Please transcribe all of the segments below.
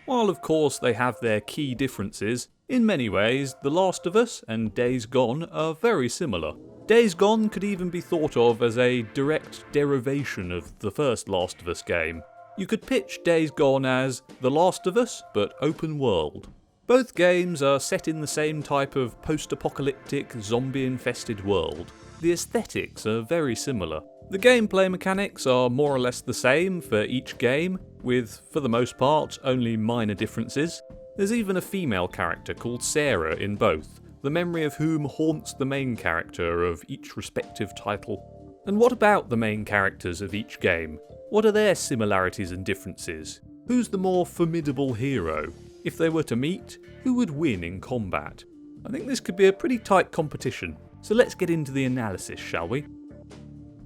While of course they have their key differences, in many ways The Last of Us and Days Gone are very similar. Days Gone could even be thought of as a direct derivation of the first Last of Us game. You could pitch Days Gone as The Last of Us, but open world. Both games are set in the same type of post-apocalyptic, zombie-infested world. The aesthetics are very similar. The gameplay mechanics are more or less the same for each game, with, for the most part, only minor differences. There's even a female character called Sarah in both, the memory of whom haunts the main character of each respective title. And what about the main characters of each game? What are their similarities and differences? Who's the more formidable hero? If they were to meet, who would win in combat? I think this could be a pretty tight competition, so let's get into the analysis, shall we?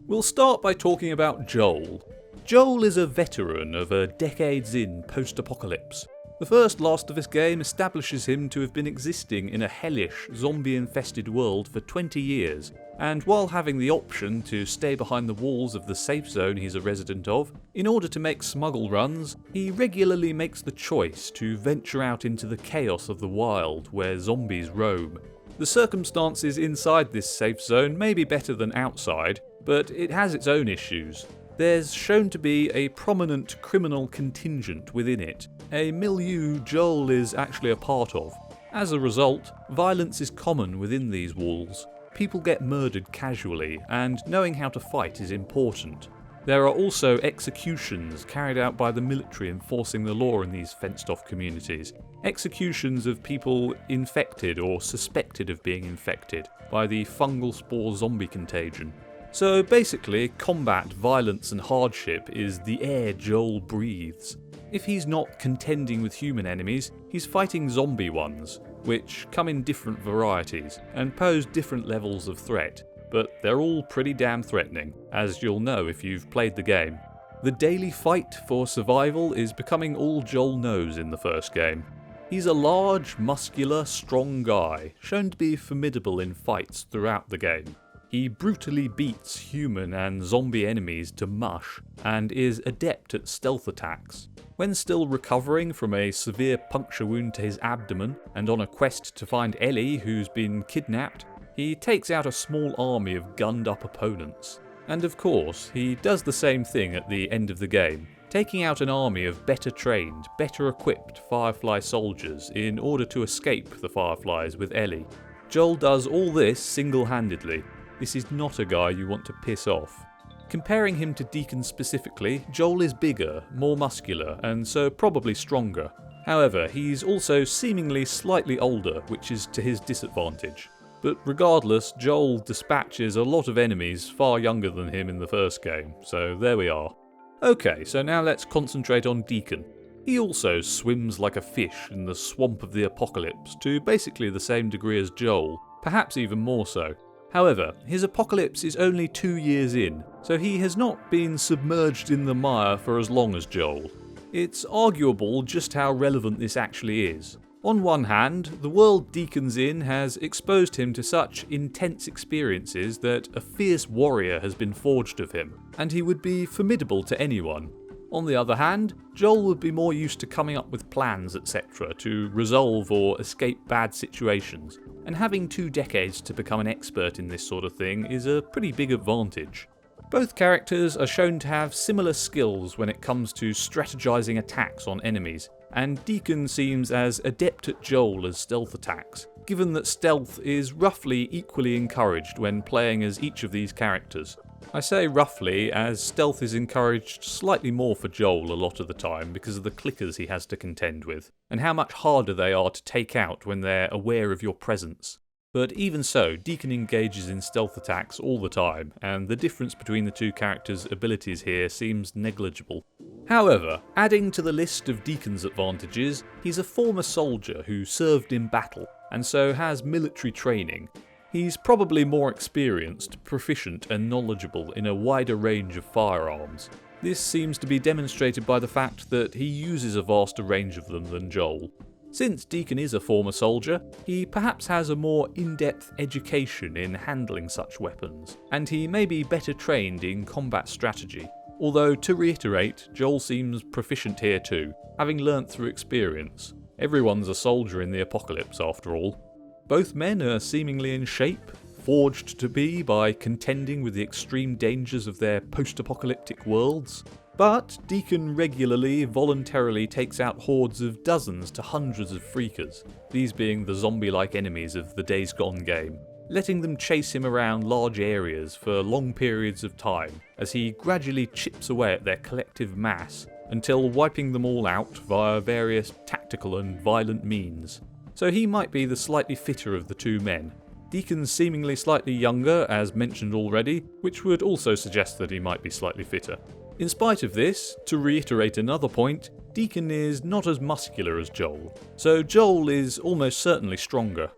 We'll start by talking about Joel. Joel is a veteran of a decades-in post-apocalypse. The first Last of Us game establishes him to have been existing in a hellish, zombie-infested world for 20 years, and while having the option to stay behind the walls of the safe zone he's a resident of, in order to make smuggle runs, he regularly makes the choice to venture out into the chaos of the wild where zombies roam. The circumstances inside this safe zone may be better than outside, but it has its own issues. There's shown to be a prominent criminal contingent within it, a milieu Joel is actually a part of. As a result, violence is common within these walls. People get murdered casually, and knowing how to fight is important. There are also executions carried out by the military enforcing the law in these fenced-off communities. Executions of people infected or suspected of being infected by the fungal spore zombie contagion. So basically, combat, violence and hardship is the air Joel breathes. If he's not contending with human enemies, he's fighting zombie ones, which come in different varieties and pose different levels of threat, but they're all pretty damn threatening, as you'll know if you've played the game. The daily fight for survival is becoming all Joel knows in the first game. He's a large, muscular, strong guy, shown to be formidable in fights throughout the game. He brutally beats human and zombie enemies to mush, and is adept at stealth attacks. When still recovering from a severe puncture wound to his abdomen, and on a quest to find Ellie, who's been kidnapped, he takes out a small army of gunned up opponents. And of course, he does the same thing at the end of the game, taking out an army of better trained, better equipped Firefly soldiers in order to escape the Fireflies with Ellie. Joel does all this single-handedly. This is not a guy you want to piss off. Comparing him to Deacon specifically, Joel is bigger, more muscular, and so probably stronger. However, he's also seemingly slightly older, which is to his disadvantage. But regardless, Joel dispatches a lot of enemies far younger than him in the first game, so there we are. Okay, so now let's concentrate on Deacon. He also swims like a fish in the swamp of the apocalypse to basically the same degree as Joel, perhaps even more so. However, his apocalypse is only 2 years in, so he has not been submerged in the mire for as long as Joel. It's arguable just how relevant this actually is. On one hand, the world Deacon's in has exposed him to such intense experiences that a fierce warrior has been forged of him, and he would be formidable to anyone. On the other hand, Joel would be more used to coming up with plans, etc. to resolve or escape bad situations, and having 2 decades to become an expert in this sort of thing is a pretty big advantage. Both characters are shown to have similar skills when it comes to strategizing attacks on enemies, and Deacon seems as adept at Joel as stealth attacks, given that stealth is roughly equally encouraged when playing as each of these characters. I say roughly, as stealth is encouraged slightly more for Joel a lot of the time because of the clickers he has to contend with, and how much harder they are to take out when they're aware of your presence. But even so, Deacon engages in stealth attacks all the time, and the difference between the two characters' abilities here seems negligible. However, adding to the list of Deacon's advantages, he's a former soldier who served in battle, and so has military training. He's probably more experienced, proficient and knowledgeable in a wider range of firearms. This seems to be demonstrated by the fact that he uses a vaster range of them than Joel. Since Deacon is a former soldier, he perhaps has a more in-depth education in handling such weapons, and he may be better trained in combat strategy. Although, to reiterate, Joel seems proficient here too, having learnt through experience. Everyone's a soldier in the apocalypse after all. Both men are seemingly in shape, forged to be by contending with the extreme dangers of their post-apocalyptic worlds. But Deacon regularly, voluntarily takes out hordes of dozens to hundreds of freakers, these being the zombie-like enemies of the Days Gone game, letting them chase him around large areas for long periods of time as he gradually chips away at their collective mass until wiping them all out via various tactical and violent means. So he might be the slightly fitter of the two men. Deacon's seemingly slightly younger, as mentioned already, which would also suggest that he might be slightly fitter. In spite of this, to reiterate another point, Deacon is not as muscular as Joel, so Joel is almost certainly stronger.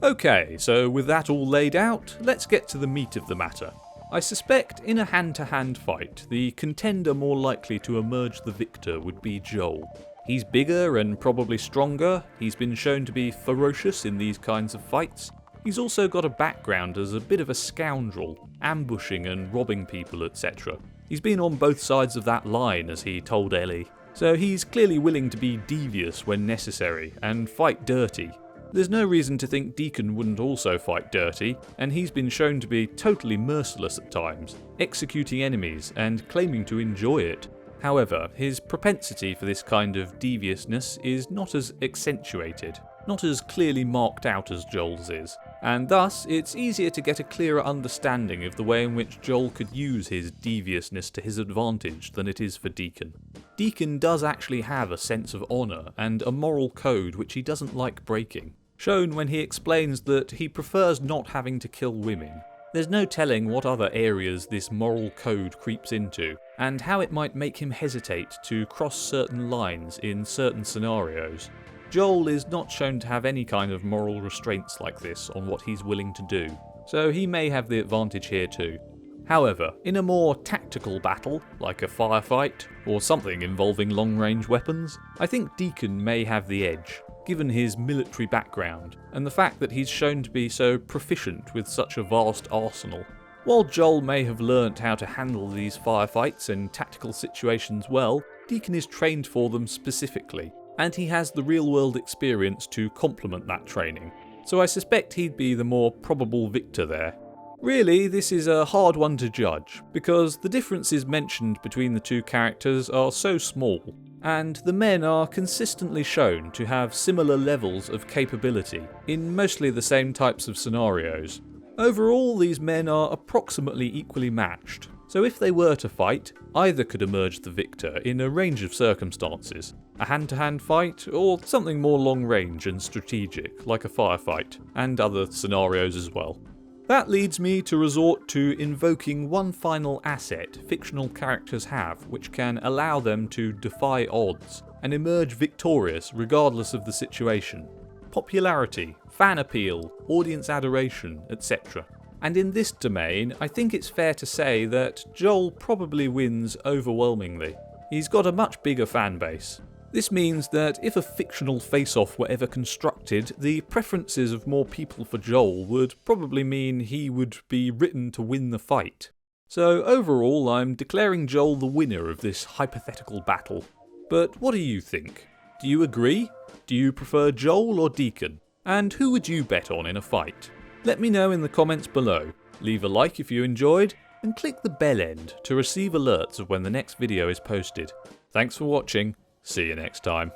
Okay, so with that all laid out, let's get to the meat of the matter. I suspect in a hand-to-hand fight, the contender more likely to emerge the victor would be Joel. He's bigger and probably stronger, he's been shown to be ferocious in these kinds of fights. He's also got a background as a bit of a scoundrel, ambushing and robbing people, etc. He's been on both sides of that line, as he told Ellie, so he's clearly willing to be devious when necessary and fight dirty. There's no reason to think Deacon wouldn't also fight dirty, and he's been shown to be totally merciless at times, executing enemies and claiming to enjoy it. However, his propensity for this kind of deviousness is not as accentuated, not as clearly marked out as Joel's is, and thus it's easier to get a clearer understanding of the way in which Joel could use his deviousness to his advantage than it is for Deacon. Deacon does actually have a sense of honour and a moral code which he doesn't like breaking, shown when he explains that he prefers not having to kill women. There's no telling what other areas this moral code creeps into, and how it might make him hesitate to cross certain lines in certain scenarios. Joel is not shown to have any kind of moral restraints like this on what he's willing to do, so he may have the advantage here too. However, in a more tactical battle, like a firefight, or something involving long-range weapons, I think Deacon may have the edge, given his military background, and the fact that he's shown to be so proficient with such a vast arsenal. While Joel may have learnt how to handle these firefights and tactical situations well, Deacon is trained for them specifically, and he has the real-world experience to complement that training, so I suspect he'd be the more probable victor there. Really, this is a hard one to judge, because the differences mentioned between the two characters are so small, and the men are consistently shown to have similar levels of capability in mostly the same types of scenarios. Overall, these men are approximately equally matched, so if they were to fight, either could emerge the victor in a range of circumstances. A hand-to-hand fight, or something more long-range and strategic, like a firefight, and other scenarios as well. That leads me to resort to invoking one final asset fictional characters have which can allow them to defy odds and emerge victorious regardless of the situation. Popularity, fan appeal, audience adoration, etc. And in this domain, I think it's fair to say that Joel probably wins overwhelmingly. He's got a much bigger fan base. This means that if a fictional face-off were ever constructed, the preferences of more people for Joel would probably mean he would be written to win the fight. So overall, I'm declaring Joel the winner of this hypothetical battle. But what do you think? Do you agree? Do you prefer Joel or Deacon? And who would you bet on in a fight? Let me know in the comments below. Leave a like if you enjoyed, and click the bell end to receive alerts of when the next video is posted. Thanks for watching. See you next time.